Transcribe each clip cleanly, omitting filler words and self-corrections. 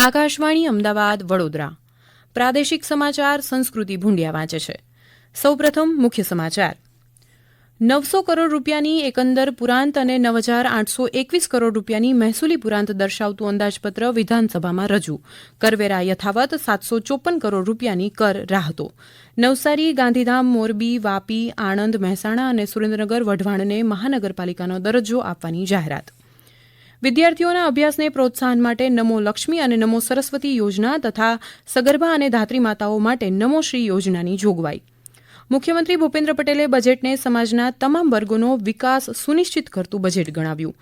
આકાશવાણી અમદાવાદ વડોદરા પ્રાદેશિક સમાચાર સંસ્કૃતિ ભૂંડિયા વાંચે છે. સૌપ્રથમ મુખ્ય સમાચાર. 900 કરોડ રૂપિયાની એકંદર પુરાંત અને 9,821 કરોડ રૂપિયાની મહેસૂલી પુરાંત દર્શાવતું અંદાજપત્ર વિધાનસભામાં રજૂ. કરવેરા યથાવત 754 કરોડ રૂપિયાની કર રાહતો. નવસારી, ગાંધીધામ, મોરબી, વાપી, આણંદ, મહેસાણા અને સુરેન્દ્રનગર વઢવાણને મહાનગરપાલિકાનો દરજ્જો આપવાની જાહેરાત. વિદ્યાર્થીઓના અભ્યાસને પ્રોત્સાહન માટે નમો લક્ષ્મી અને નમો સરસ્વતી યોજના તથા સગર્ભા અને ધાત્રી માતાઓ માટે નમો શ્રી યોજનાની જોગવાઈ. મુખ્યમંત્રી ભૂપેન્દ્ર પટેલે બજેટને સમાજના તમામ વર્ગોનો વિકાસ સુનિશ્ચિત કરતું બજેટ ગણાવ્યું.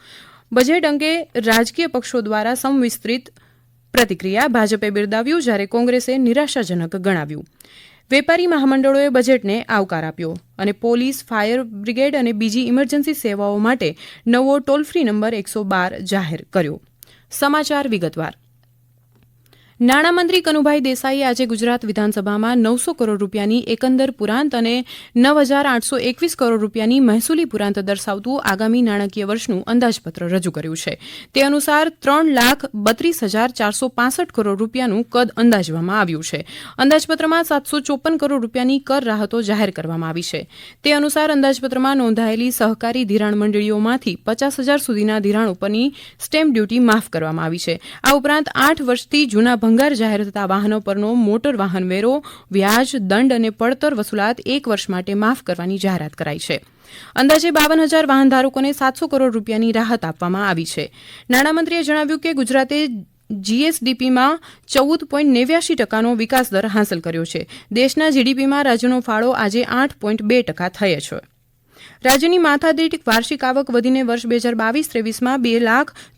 બજેટ અંગે રાજકીય પક્ષો દ્વારા સંવિસ્તૃત પ્રતિક્રિયા ભાજપે બિરદાવ્યું, જ્યારે કોંગ્રેસે નિરાશાજનક ગણાવ્યું. વેપારી મહામંડળોએ બજેટને આવકાર આપ્યો અને પોલીસ, ફાયર બ્રિગેડ અને બીજી ઇમરજન્સી સેવાઓ માટે નવો ટોલ ફ્રી નંબર 112 જાહેર કર્યો. સમાચાર વિગતવાર. નાણામંત્રી કનુભાઈ દેસાઈએ આજે ગુજરાત વિધાનસભામાં 900 કરોડ રૂપિયાની એકંદર પુરાંત અને 9,821 કરોડ રૂપિયાની મહેસૂલી પુરાંત દર્શાવતું આગામી નાણાકીય વર્ષનું અંદાજપત્ર રજૂ કર્યું છે. તે અનુસાર 3,32,465 કરોડ રૂપિયાનું કદ અંદાજવામાં આવ્યું છે. અંદાજપત્રમાં 754 કરોડ રૂપિયાની કર રાહતો જાહેર કરવામાં આવી છે. તે અનુસાર અંદાજપત્રમાં નોંધાયેલી સહકારી ધિરાણ મંડળીઓમાંથી 50,000 સુધીના ધિરાણ ઉપરની સ્ટેમ્પ ડ્યુટી માફ કરવામાં આવી છે. આ ઉપરાંત 8 વર્ષથી જૂના ભંગાર જાહેર થતા વાહનો પરનો મોટર વાહન વેરો, વ્યાજ, દંડ અને પડતર વસૂલાત 1 વર્ષ માટે માફ કરવાની જાહેરાત કરાઈ છે. અંદાજે 52,000 વાહનધારકોને 700 કરોડ રૂપિયાની રાહત આપવામાં આવી છે. નાણામંત્રીએ જણાવ્યું કે ગુજરાતે જીએસડીપીમાં 14.89% વિકાસ દર હાંસલ કર્યો છે. દેશના જીડીપીમાં રાજ્યનો ફાળો આજે 8.2% થયો છે. રાજ્યની માથાદીઠ વાર્ષિક આવક વધીને વર્ષ 2022-23માં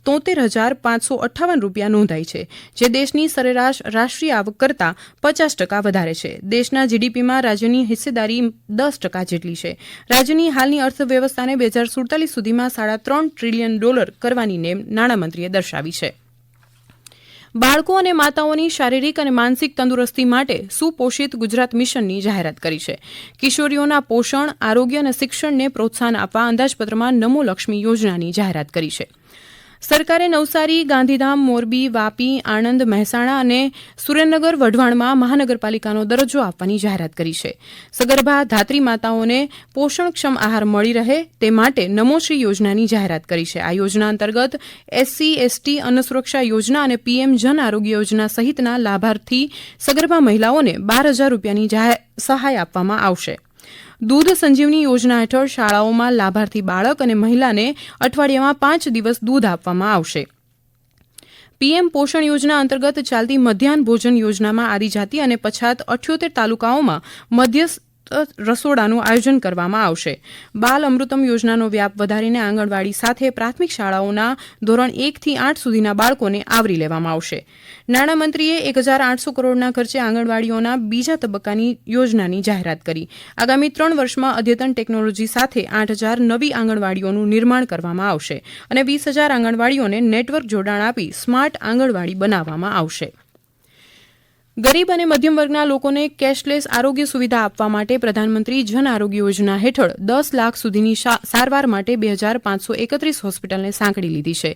2,73,558 રૂપિયા નોંધાઈ છે, જે દેશની સરેરાશ રાષ્ટ્રીય આવક કરતાં 50% વધારે છે. દેશના જીડીપીમાં રાજ્યની હિસ્સેદારી 10% જેટલી છે. રાજ્યની હાલની અર્થવ્યવસ્થાને 2047 સુધીમાં $3.5 ટ્રિલિયન કરવાની નેમ નાણામંત્રીએ દર્શાવી છે. બાળકો અને માતાઓની શારીરિક અને માનસિક તંદુરસ્તી માટે સુપોષિત ગુજરાત મિશનની જાહેરાત કરી છે. કિશોરીઓના પોષણ, આરોગ્ય અને શિક્ષણને પ્રોત્સાહન આપવા અંદાજપત્રમાં નમો લક્ષ્મી યોજનાની જાહેરાત કરી છે. સરકારે નવસારી, ગાંધીધામ, મોરબી, વાપી, આણંદ, મહેસાણા અને સુરેન્દ્રનગર વઢવાણમાં મહાનગરપાલિકાનો દરજ્જો આપવાની જાહેરાત કરી છે. સગર્ભા ધાત્રી માતાઓને પોષણક્ષમ આહાર મળી રહે તે માટે નમોશ્રી યોજનાની જાહેરાત કરી છે. આ યોજના અંતર્ગત SC, ST અન્ન સુરક્ષા યોજના અને PM જન આરોગ્ય યોજના સહિતના લાભાર્થી સગર્ભા મહિલાઓને 12,000 રૂપિયાની સહાય આપવામાં આવશે. દૂધ સંજીવની યોજના હેઠળ શાળાઓમાં લાભાર્થી બાળક અને મહિલાને અઠવાડિયામાં 5 દિવસ દૂધ આપવામાં આવશે. PM પોષણ યોજના અંતર્ગત ચાલતી મધ્યાહન ભોજન યોજનામાં આદિજાતિ અને પછાત 78 તાલુકાઓમાં મધ્યસ્થ રસોડાનું આયોજન કરવામાં આવશે. બાલ અમૃતમ યોજનાનો વ્યાપ વધારીને આંગણવાડી સાથે પ્રાથમિક શાળાઓના ધોરણ 1 થી 8 સુધીના બાળકોને આવરી લેવામાં આવશે. નાણામંત્રીએ 1,800 કરોડના ખર્ચે આંગણવાડીઓના બીજા તબક્કાની યોજનાની જાહેરાત કરી. આગામી 3 વર્ષમાં અદ્યતન ટેકનોલોજી સાથે 8,000 નવી આંગણવાડીઓનું નિર્માણ કરવામાં આવશે અને 20,000 આંગણવાડીઓને નેટવર્ક જોડાણ આપી સ્માર્ટ આંગણવાડી બનાવવામાં આવશે. ગરીબ અને મધ્યમ વર્ગના લોકોને કેશલેસ આરોગ્ય સુવિધા આપવા માટે પ્રધાનમંત્રી જન આરોગ્ય યોજના હેઠળ 10 લાખ સુધીની સારવાર માટે 2,531 હોસ્પિટલને સાંકળી લીધી છે.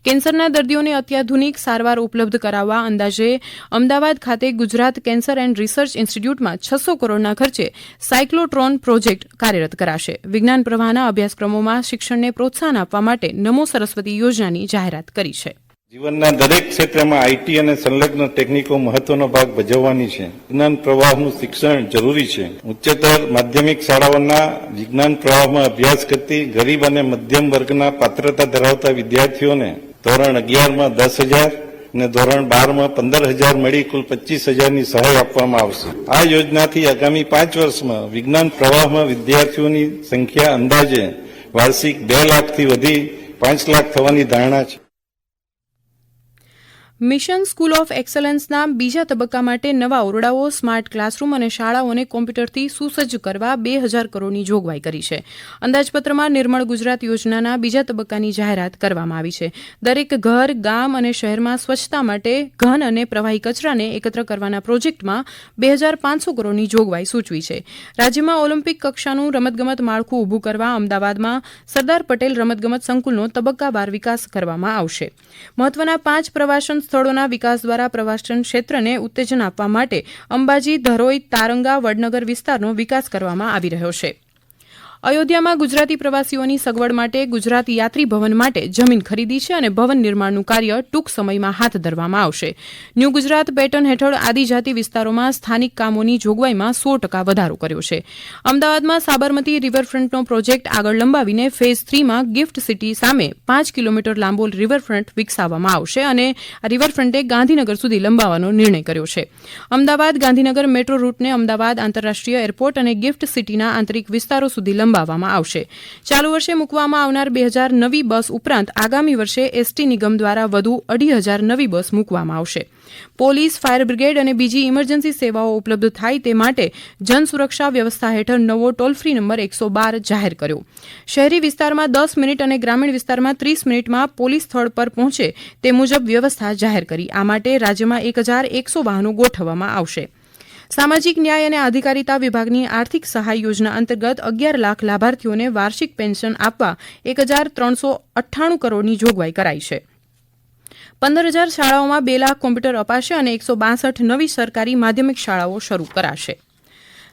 કેન્સરના દર્દીઓને અત્યાધુનિક સારવાર ઉપલબ્ધ કરાવવા અંદાજે અમદાવાદ ખાતે ગુજરાત કેન્સર એન્ડ રિસર્ચ ઇન્સ્ટિટ્યૂટમાં 600 કરોડના ખર્ચે સાયક્લોટ્રોન પ્રોજેક્ટ કાર્યરત કરાશે. વિજ્ઞાન પ્રવાહના અભ્યાસક્રમોમાં શિક્ષણને પ્રોત્સાહન આપવા માટે નમો સરસ્વતી યોજનાની જાહેરાત કરી છે. જીવનના દરેક ક્ષેત્રમાં આઈટી અને સંલગ્ન ટેકનિકો મહત્વનો ભાગ ભજવવાની છે. વિજ્ઞાન પ્રવાહનું શિક્ષણ જરૂરી છે. ઉચ્ચતર માધ્યમિક શાળાઓના વિજ્ઞાન પ્રવાહમાં અભ્યાસ કરતી ગરીબ અને મધ્યમ વર્ગના પાત્રતા ધરાવતા વિદ્યાર્થીઓને ધોરણ 11માં 10,000 અને ધોરણ 12માં 15,000 મળી કુલ 25,000ની સહાય આપવામાં આવશે. આ યોજનાથી આગામી 5 વર્ષમાં વિજ્ઞાન પ્રવાહમાં વિદ્યાર્થીઓની સંખ્યા અંદાજે વાર્ષિક 2 લાખથી વધી 5 લાખ થવાની ધારણા છે. મિશન સ્કૂલ ઓફ એક્સલન્સના બીજા તબક્કા માટે નવા ઓરડાઓ, સ્માર્ટ ક્લાસરૂમ અને શાળાઓને કોમ્પ્યુટરથી સુસજ્જ કરવા 2,000 કરોડની જોગવાઈ કરી છે. અંદાજપત્રમાં નિર્મળ ગુજરાત યોજનાના બીજા તબક્કાની જાહેરાત કરવામાં આવી છે. દરેક ઘર, ગામ અને શહેરમાં સ્વચ્છતા માટે ઘન અને પ્રવાહી કચરાને એકત્ર કરવાના પ્રોજેક્ટમાં 2,500 કરોડની જોગવાઈ સૂચવી છે. રાજ્યમાં ઓલિમ્પિક કક્ષાનું રમતગમત માળખું ઊભું કરવા અમદાવાદમાં સરદાર પટેલ રમતગમત સંકુલનો તબક્કાવાર વિકાસ કરવામાં આવશે. મહત્વના 5 પ્રવાસન સ્થળોના વિકાસ દ્વારા પ્રવાસન ક્ષેત્રને ઉત્તેજન આપવા માટે અંબાજી, ધરોઈ, તારંગા, વડનગર વિસ્તારનો વિકાસ કરવામાં આવી રહ્યો છે. અયોધ્યામાં ગુજરાતી પ્રવાસીઓની સગવડ માટે ગુજરાત યાત્રી ભવન માટે જમીન ખરીદી છે અને ભવન નિર્માણનું કાર્ય ટૂંક સમયમાં હાથ ધરવામાં આવશે. ન્યૂ ગુજરાત પેટર્ન હેઠળ આદિજાતિ વિસ્તારોમાં સ્થાનિક કામોની જોગવાઈમાં 100% વધારો કર્યો છે. અમદાવાદમાં સાબરમતી રિવરફ્રન્ટનો પ્રોજેક્ટ આગળ લંબાવીને ફેઝ 3માં ગિફ્ટ સિટી સામે 5 કિલોમીટર લાંબો રિવરફ્રન્ટ વિકસાવવામાં આવશે અને આ રિવરફ્રન્ટે ગાંધીનગર સુધી લંબાવવાનો નિર્ણય કર્યો છે. અમદાવાદ ગાંધીનગર મેટ્રો રૂટને અમદાવાદ આંતરરાષ્ટ્રીય એરપોર્ટ અને ગિફ્ટ સિટીના આંતરિક વિસ્તારો સુધી લંબાવવામાં આવશે. ચાલુ વર્ષે મૂકવામાં આવનાર 2000 નવી બસ ઉપરાંત આગામી વર્ષે એસટી નિગમ દ્વારા વધુ 2500 નવી બસ મૂકવામાં આવશે. પોલીસ, ફાયર બ્રિગેડ અને બીજી ઇમરજન્સી સેવાઓ ઉપલબ્ધ થાય તે માટે જનસુરક્ષા વ્યવસ્થા હેઠળ નવો ટોલ ફ્રી નંબર 112 જાહેર કર્યો. શહેરી વિસ્તારમાં 10 મિનિટ અને ગ્રામીણ વિસ્તારમાં 30 મિનિટમાં પોલીસ સ્થળ પર પહોંચે તે મુજબ વ્યવસ્થા જાહેર કરી. આ માટે રાજ્યમાં 1100 વાહનો ગોઠવવામાં આવશે. સામાજિક ન્યાય અને અધિકારીતા વિભાગની આર્થિક સહાય યોજના અંતર્ગત 11 લાખ લાભાર્થીઓને વાર્ષિક પેન્શન આપવા 1398 કરોડની જોગવાઈ કરાઈ છે. 15000 શાળાઓમાં 2 લાખ કોમ્પ્યુટર અપાશે અને 162 નવી સરકારી માધ્યમિક શાળાઓ શરૂ કરાશે.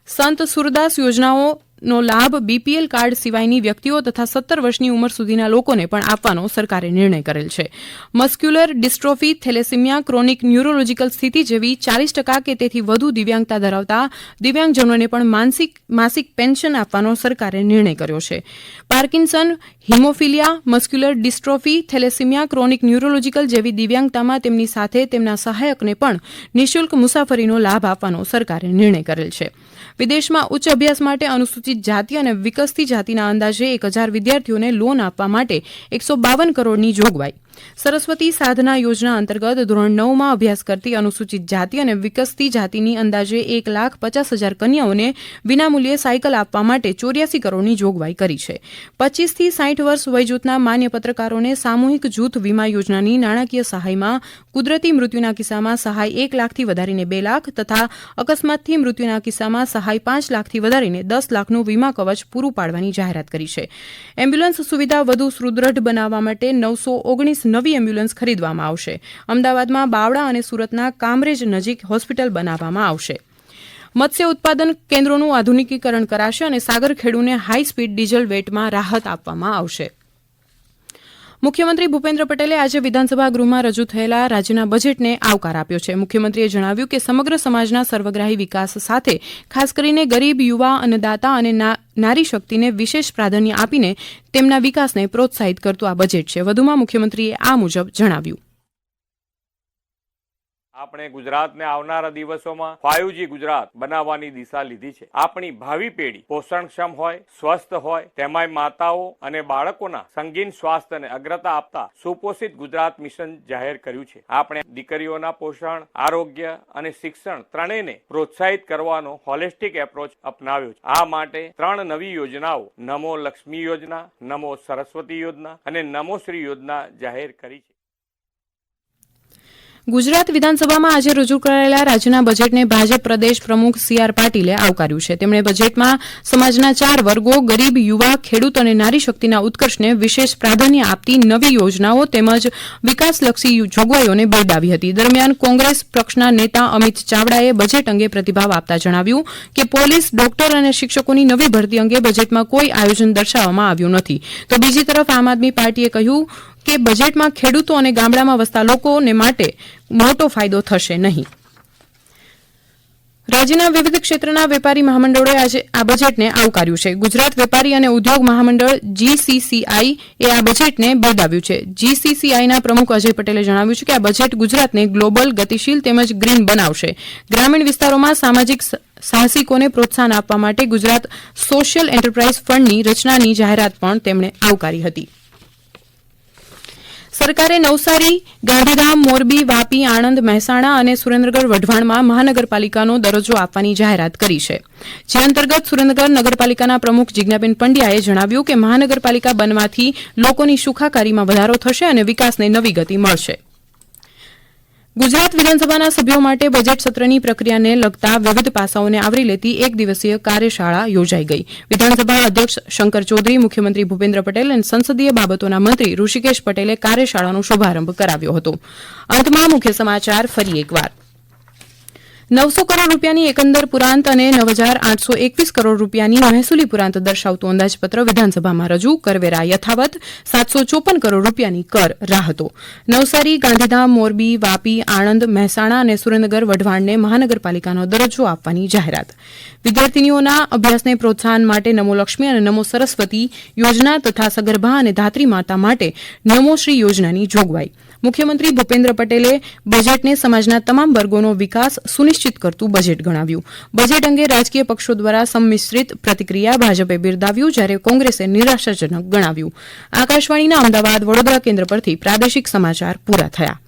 સંત સુરદાસ યોજનાઓનો લાભ બીપીએલ કાર્ડ સિવાયની વ્યક્તિઓ તથા 17 વર્ષની ઉંમર સુધીના લોકોને પણ આપવાનો સરકારે નિર્ણય કરેલ છે. Muscular dystrophy, thalassaemia, chronic neurological સ્થિતિ જેવી 40% કે તેથી વધુ દિવ્યાંગતા ધરાવતા દિવ્યાંગજનોને પણ માસિક પેન્શન આપવાનો સરકારે નિર્ણય કર્યો છે. Parkinson, haemophilia, muscular dystrophy, thalassaemia, chronic neurological જેવી દિવ્યાંગતામાં તેમની સાથે તેમના સહાયકને પણ નિઃશુલ્ક મુસાફરીનો લાભ આપવાનો સરકારે નિર્ણય કરેલ છે. વિદેશમાં ઉચ્ચ અભ્યાસ માટે અનુસૂચિત જાતિ અને વિકસતી જાતિના અંદાજે 1000 વિદ્યાર્થીઓને લોન આપવા માટે 152 કરોડની જોગવાઈ. સરસ્વતી સાધના યોજના અંતર્ગત ધોરણ 9માં અભ્યાસ કરતી અનુસૂચિત જાતિ અને વિકસતી જાતિની અંદાજે 1,50,000 કન્યાઓને વિનામૂલ્યે સાયકલ આપવા માટે 84 કરોડની જોગવાઈ કરી છે. 25 થી 60 વર્ષ વયજૂથના માન્ય પત્રકારોને સામૂહિક જૂથ વીમા યોજનાની નાણાકીય સહાયમાં કુદરતી મૃત્યુના કિસ્સામાં સહાય 1 લાખથી વધારીને 2 લાખ તથા અકસ્માતથી મૃત્યુના કિસ્સામાં સહાય 5 લાખથી વધારીને 10 લાખનું વીમા કવચ પૂરું પાડવાની જાહેરાત કરી છે. એમ્બ્યુલન્સ સુવિધા વધુ સુદૃઢ બનાવવા માટે 919 નવી એમ્બ્યુલન્સ ખરીદવામાં આવશે. અમદાવાદમાં બાવળા અને સુરતના કામરેજ નજીક હોસ્પિટલ બનાવવામાં આવશે. મત્સ્ય ઉત્પાદન કેન્દ્રોનું આધુનિકીકરણ કરાશે અને સાગરખેડુને હાઈ સ્પીડ ડીઝલ વેટમાં રાહત આપવામાં આવશે. મુખ્યમંત્રી ભૂપેન્દ્ર પટેલે આજે વિધાનસભા ગૃહમાં રજૂ થયેલા રાજ્યના બજેટને આવકાર આપ્યો છે. મુખ્યમંત્રીએ જણાવ્યું કે સમગ્ર સમાજના સર્વગ્રાહી વિકાસ સાથે ખાસ કરીને ગરીબ, યુવા, અન્નદાતા અને નારી શક્તિને વિશેષ પ્રાધાન્ય આપીને તેમના વિકાસને પ્રોત્સાહિત કરતું આ બજેટ છે. વધુમાં મુખ્યમંત્રીએ આ મુજબ જણાવ્યું. આપણે ગુજરાતને આવનારા દિવસોમાં 5G ગુજરાત બનાવવાની દિશા લીધી છે. આપણી ભાવિ પેઢી પોષણક્ષમ હોય, સ્વસ્થ હોય, તેમાંય માતાઓ અને બાળકોના સંગીન સ્વાસ્થ્યને અગ્રતા આપતા સુપોષિત ગુજરાત મિશન જાહેર કર્યું છે. આપણે દીકરીઓના પોષણ, આરોગ્ય અને શિક્ષણ ત્રણેયને પ્રોત્સાહિત કરવાનો હોલિસ્ટિક એપ્રોચ અપનાવ્યો છે. આ માટે 3 નવી યોજનાઓ નમો લક્ષ્મી યોજના, નમો સરસ્વતી યોજના અને નમો શ્રી યોજના જાહેર કરી છે. ગુજરાત વિધાનસભામાં આજે રજૂ કરાયેલા રાજ્યના બજેટને ભાજપ પ્રદેશ પ્રમુખ સી.આર. પાટીલે આવકાર્યું છે. તેમણે બજેટમાં સમાજના 4 વર્ગો ગરીબ, યુવા, ખેડૂત અને નારી શક્તિના ઉત્કર્ષને વિશેષ પ્રાધાન્ય આપતી નવી યોજનાઓ તેમજ વિકાસલક્ષી જોગવાઈઓને બિરદાવી હતી. દરમિયાન કોંગ્રેસ પક્ષના નેતા અમિત ચાવડાએ બજેટ અંગે પ્રતિભાવ આપતા જણાવ્યું કે પોલીસ, ડોક્ટર અને શિક્ષકોની નવી ભરતી અંગે બજેટમાં કોઈ આયોજન દર્શાવવામાં આવ્યું નથી. તો બીજી તરફ આમ આદમી પાર્ટીએ કહ્યું કે બજેટમાં ખેડૂતો અને ગામડામાં વસતા લોકોને માટે મોટો ફાયદો થશે નહીં. રાજ્યના વિવિધ ક્ષેત્રના વેપારી મહામંડળોએ આજે આ બજેટને આવકાર્યું છે. ગુજરાત વેપારી અને ઉદ્યોગ મહામંડળ જીસીસીઆઈ એ આ બજેટને બિરદાવ્યું છે. જીસીસીઆઈના પ્રમુખ અજય પટેલે જણાવ્યું છે કે આ બજેટ ગુજરાતને ગ્લોબલ, ગતિશીલ તેમજ ગ્રીન બનાવશે. ગ્રામીણ વિસ્તારોમાં સામાજિક સાહસિકોને પ્રોત્સાહન આપવા માટે ગુજરાત સોશિયલ એન્ટરપ્રાઇઝ ફંડની રચનાની જાહેરાત પણ તેમણે આવકારી હતી. સરકારે નવસારી, ગાંધીધામ, મોરબી, વાપી, આણંદ, મહેસાણા અને સુરેન્દ્રનગર વઢવાણમાં મહાનગરપાલિકાનો દરજ્જો આપવાની જાહેરાત કરી છે. જે અંતર્ગત સુરેન્દ્રનગર નગરપાલિકાના પ્રમુખ જિજ્ઞાબેન પંડ્યાએ જણાવ્યું કે મહાનગરપાલિકા બનવાથી લોકોની સુખાકારીમાં વધારો થશે અને વિકાસને નવી ગતિ મળશે. ગુજરાત વિધાનસભાના સભ્યો માટે બજેટ સત્રની પ્રક્રિયાને લગતા વિવિધ પાસાઓને આવરી લેતી એક દિવસીય કાર્યશાળા યોજાઈ ગઈ. વિધાનસભા અધ્યક્ષ શંકર ચૌધરી, મુખ્યમંત્રી ભૂપેન્દ્ર પટેલ અને સંસદીય બાબતોના મંત્રી ઋષિકેશ પટેલે કાર્યશાળાનો શુભારંભ કરાવ્યો હતો. અંતમાં મુખ્ય સમાચાર ફરી એકવાર. 900 કરોડ રૂપિયાની એકંદર પુરાંત અને 9,821 કરોડ રૂપિયાની મહેસૂલી પુરાંત દર્શાવતું અંદાજપત્ર વિધાનસભામાં રજૂ. કરવેરા યથાવત. 754 કરોડ રૂપિયાની કર રાહતો. નવસારી, ગાંધીધામ, મોરબી, વાપી, આણંદ, મહેસાણા અને સુરેન્દ્રનગર વઢવાણને મહાનગરપાલિકાનો દરજ્જો આપવાની જાહેરાત. વિદ્યાર્થીનીઓના અભ્યાસને પ્રોત્સાહન માટે નમો લક્ષ્મી અને નમો સરસ્વતી યોજના તથા સગર્ભા અને ધાત્રી માતા માટે નમોશ્રી યોજનાની જોગવાઈ. મુખ્યમંત્રી ભૂપેન્દ્ર પટેલે બજેટને સમાજના તમામ વર્ગોનો વિકાસ સુનિશ્ચિત કરતું બજેટ ગણાવ્યું. બજેટ અંગે રાજકીય પક્ષો દ્વારા સંમિશ્રિત પ્રતિક્રિયા. ભાજપે બિરદાવ્યું જ્યારે કોંગ્રેસે નિરાશાજનક ગણાવ્યું. આકાશવાણીના અમદાવાદ વડોદરા કેન્દ્ર પરથી પ્રાદેશિક સમાચાર પૂરા થયા.